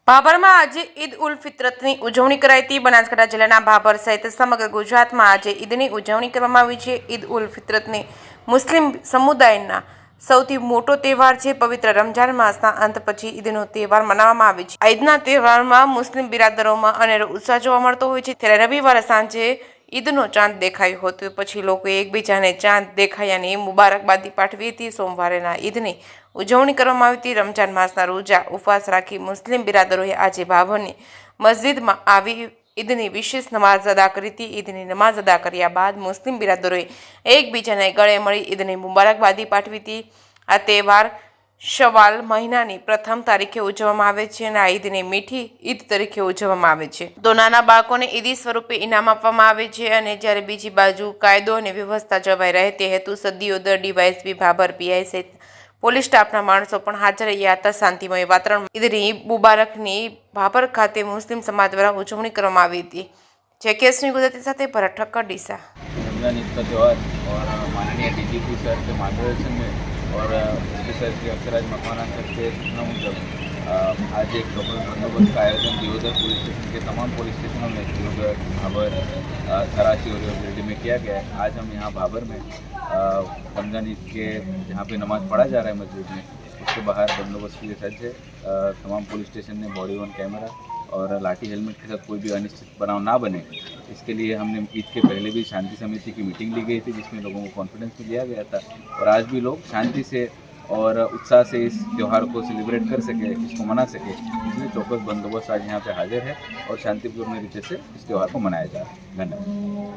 ભાભરમાં આજે ઈદ ઉલ ફિત્રની ઉજવણી કરાઈ હતી। બનાસકાંઠા જિલ્લાના ભાભર સહિત સમગ્ર ગુજરાતમાં આજે ઈદની ઉજવણી કરવામાં આવી છે। ઈદ ઉલ ફિત્રની મુસ્લિમ સમુદાયના સૌથી મોટો તહેવાર છે। પવિત્ર રમજાન માસના અંત પછી ઈદનો તહેવાર મનાવવામાં આવે છે। ઈદના તહેવારમાં મુસ્લિમ બિરાદરોમાં અનેરો ઉત્સાહ જોવા મળતો હોય છે। ત્યારે રવિવારે સાંજે ઈદનો ચાંદ દેખાયો હતો, પછી લોકોએ એકબીજાને ચાંદ દેખાયાની મુબારકબાદી પાઠવી હતી। સોમવારેના ઈદની ઉજવણી કરવામાં આવી હતી। રમજાન માસના રોજા ઉપવાસ રાખી મુસ્લિમ બિરાદરોએ આજે ભાભરની મસ્જિદમાં આવી ઈદની વિશેષ નમાઝ અદા કરી હતી। ઈદની નમાઝ અદા કર્યા બાદ મુસ્લિમ બિરાદરોએ એકબીજાને ગળે મળી ઈદની મુબારકબાદી પાઠવી હતી। આ તહેવાર શવાલ મહિનાની પ્રથમ તારીખે ઉજવવામાં આવે છે અને આ ઈદને મીઠી ઈદ તરીકે ઉજવવામાં આવે છે। તો નાના બાળકોને ઈદી સ્વરૂપે ઇનામ આપવામાં આવે છે અને જ્યારે બીજી બાજુ કાયદો અને વ્યવસ્થા જળવાઈ રહે તે હેતુસર દિયોદર ડીવાયએસપી ભાભર પીઆઈ સહિત પોલીસ સ્ટાફના માણસો પણ હાજર રહ્યા હતા। શાંતિમય વાતાવરણ ઈદની મુબારકની ભાભર ખાતે મુસ્લિમ સમાજ દ્વારા ઉજવણી કરવામાં આવી હતી। જેકેએસની ગુજરાતી સાથે ભરત ઠક્કર ડીસા। रमजान ईद का त्यौहार और माननीय डीजीपी सर के मार्गदर्शन में और एसपी सर के अक्षराज मकवाना सर के सूचना मुजब आज एक चौकस बंदोबस्त का आयोजन दियोदर पुलिस स्टेशन के तमाम पुलिस स्टेशनों में दियोदर, भाभर, कराची और रेवड़ी में किया गया है। आज हम यहाँ भाभर में रमजान ईद के जहाँ पे नमाज़ पढ़ा जा रहा है मस्जिद में, उसके बाहर बंदोबस्त के लिए सज्ज है। तमाम पुलिस स्टेशन ने बॉडी वन कैमरा और लाठी हेलमेट के साथ कोई भी अनिश्चित बनाव ना बने, इसके लिए हमने ईद के पहले भी शांति समिति की मीटिंग ली गई थी, जिसमें लोगों को कॉन्फिडेंस भी दिया गया था और आज भी लोग शांति से और उत्साह से इस त्यौहार को सेलिब्रेट कर सके, इसको मना सके, इसलिए चौकस बंदोबस्त आज यहाँ पे हाजिर है और शांतिपूर्ण रीते से इस त्यौहार को मनाया जा रहा है। धन्यवाद।